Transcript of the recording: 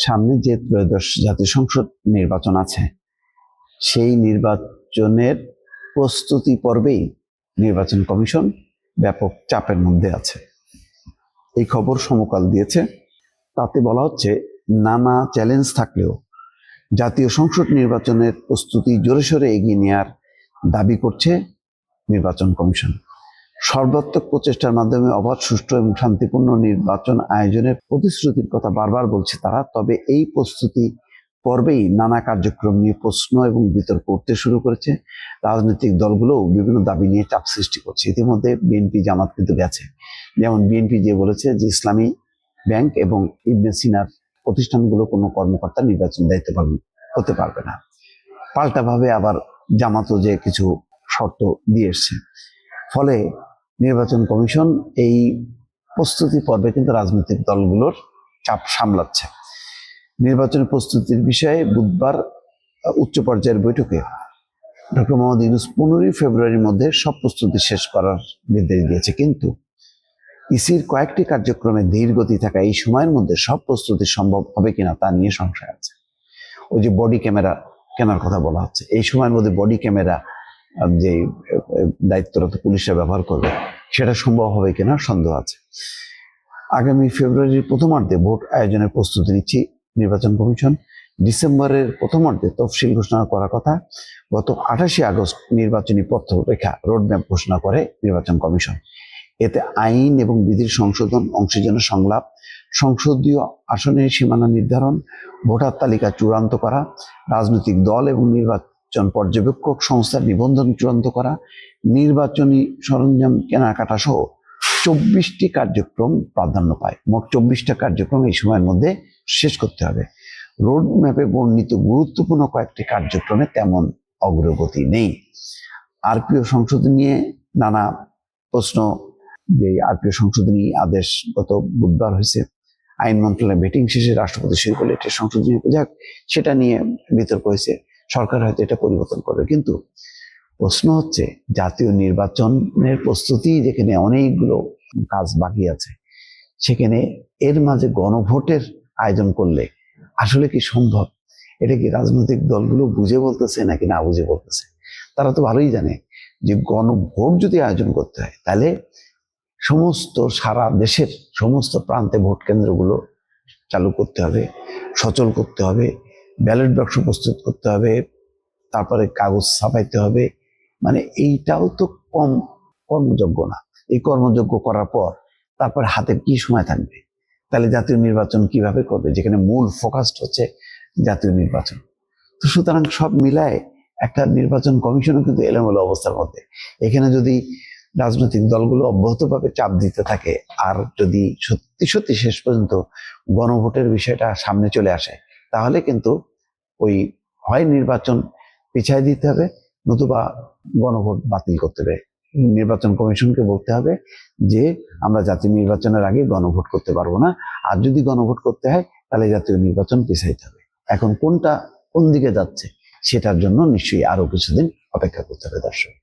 সামনে যে ত্রয়োদশ জাতীয় সংসদ নির্বাচন আছে, সেই নির্বাচনের প্রস্তুতি পর্বেই নির্বাচন কমিশন ব্যাপক চাপের মধ্যে আছে। এই খবর সমকাল দিয়েছে। তাতে বলা হচ্ছে, নানা চ্যালেঞ্জ থাকলেও জাতীয় সংসদ নির্বাচনের প্রস্তুতি জোরেশোরে এগিয়ে নেওয়ার দাবি করছে নির্বাচন কমিশন। সর্বাত্মক প্রচেষ্টার মাধ্যমে অবাধ, সুষ্ঠু এবং শান্তিপূর্ণ নির্বাচন আয়োজনের প্রতিশ্রুতির কথা বারবার বলছে তারা। তবে এই প্রস্তুতি পর্বেই নানা কার্যক্রম নিয়ে প্রশ্ন এবং বিতর্ক উঠতে শুরু করেছে। রাজনৈতিক দলগুলোও বিভিন্ন দাবি নিয়ে চাপ সৃষ্টি করছে। ইতিমধ্যে বিএনপি জামাত কিন্তু গেছে। যেমন বিএনপি যে বলেছে যে ইসলামী ব্যাংক এবং ইবনে সিনার প্রতিষ্ঠানগুলো কোনো কর্মকর্তা নির্বাচন দায়িত্ব পালন করতে পারবে না। পাল্টাভাবে আবার জামাতও যে কিছু শর্ত দিয়ে এসছে। ফলে নির্বাচন কমিশন এই প্রস্তুতি পর্বে কিন্তু রাজনৈতিক দলগুলোর চাপ সামলাচ্ছে। নির্বাচনের প্রস্তুতির বিষয়ে বুধবার উচ্চ পর্যায়ের বৈঠকে ডক্টর মোহাম্মদ ইউনূস 15 ফেব্রুয়ারির মধ্যে সব প্রস্তুতি শেষ করার নির্দেশ দিয়েছে। কিন্তু ইসির কয়েকটি কার্যক্রমে ধীর গতি থাকা এই সময়ের মধ্যে সব প্রস্তুতি সম্ভব হবে কিনা তা নিয়ে সংশয় আছে। ওই যে বডি ক্যামেরা কেনার কথা বলা হচ্ছে, এই সময়ের মধ্যে বডি ক্যামেরা যে দায়িত্বরত পুলিশরা ব্যবহার করবে, সেটা সম্ভব হবে কিনা সন্দেহ আছে। আগামী ফেব্রুয়ারির প্রথমার্ধে ভোট আয়োজনের প্রস্তুতি নিচ্ছে নির্বাচন কমিশন। ডিসেম্বরের প্রথমার্ধে তফসিল ঘোষণা করার কথা। গত 28 আগস্ট নির্বাচনী পথরেখা রোডম্যাপ ঘোষণা করে নির্বাচন কমিশন। এতে আইন এবং বিধির সংশোধন, অংশীজন সংলাপ, সংসদীয় আসনের সীমানা নির্ধারণ, ভোটার তালিকা চূড়ান্ত করা, রাজনৈতিক দল এবং নির্বাচন পর্যবেক্ষক সংস্থার নিবন্ধন চূড়ান্ত করা, নির্বাচনী সরঞ্জাম কেনাকাটা সহ 24টি কার্যক্রম প্রাধান্য পায়। মোট 24টা কার্যক্রম এই সময়ের মধ্যে শেষ করতে হবে। রোড ম্যাপে বর্ণিত গুরুত্বপূর্ণ কয়েকটি কার্যক্রমে তেমন অগ্রগতি নেই। আরপিও সংশোধন নিয়ে নানা প্রশ্ন। যে আরপিও সংশোধনী আদেশ গত বুধবার হয়েছে, আইন মন্ত্রণালয় মিটিং শেষে রাষ্ট্রপতি সই করলে এটা সংশোধনী যাক, সেটা নিয়ে বিতর্ক হয়েছে। সরকার হয়তো এটা পরিবর্তন করবে। কিন্তু প্রশ্ন হচ্ছে, জাতীয় নির্বাচনের প্রস্তুতি যেখানে অনেকগুলো কাজ বাকি আছে, সেখানে এর মাঝে গণভোটের আয়োজন করলে আসলে কি সম্ভব? এটা কি রাজনৈতিক দলগুলো বুঝে বলতেছে নাকি না বুঝে বলতেছে? তারা তো ভালোই জানে যে গণভোট যদি আয়োজন করতে হয়, তাহলে সারা দেশের সমস্ত প্রান্তে ভোট কেন্দ্রগুলো চালু করতে হবে, সচল করতে হবে, ব্যালট বাক্স প্রস্তুত করতে হবে, তারপরে কাগজ ছাপাইতে হবে। মানে এইটাও তো কম কর্মযোগ্য না। এই কর্মযোগ্য করার পর তারপরে হাতে কি সময় থাকবে? তাহলে জাতীয় নির্বাচন কিভাবে করবে, যেখানে মূল ফোকাসড হচ্ছে জাতীয় নির্বাচন? তো সুতরাং সব মিলায় একটা নির্বাচন কমিশনও কিন্তু এলোমেলো অবস্থার মধ্যে। এখানে যদি রাজনৈতিক দলগুলো অব্যাহতভাবে চাপ দিতে থাকে, আর যদি সত্যি সত্যি শেষ পর্যন্ত গণভোটের বিষয়টা সামনে চলে আসে, তাহলে কিন্তু ওই হয় নির্বাচন পিছায় দিতে হবে, নতুবা গণভোট বাতিল করতে হবে। নির্বাচন কমিশনকে বলতে হবে যে আমরা জাতীয় নির্বাচনের আগে গণভোট করতে পারবো না, আর যদি গণভোট করতে হয় তাহলে জাতীয় নির্বাচন পিছাইতে হবে। এখন কোনটা কোন দিকে যাচ্ছে সেটার জন্য নিশ্চয়ই আরো কিছুদিন অপেক্ষা করতে হবে দর্শক।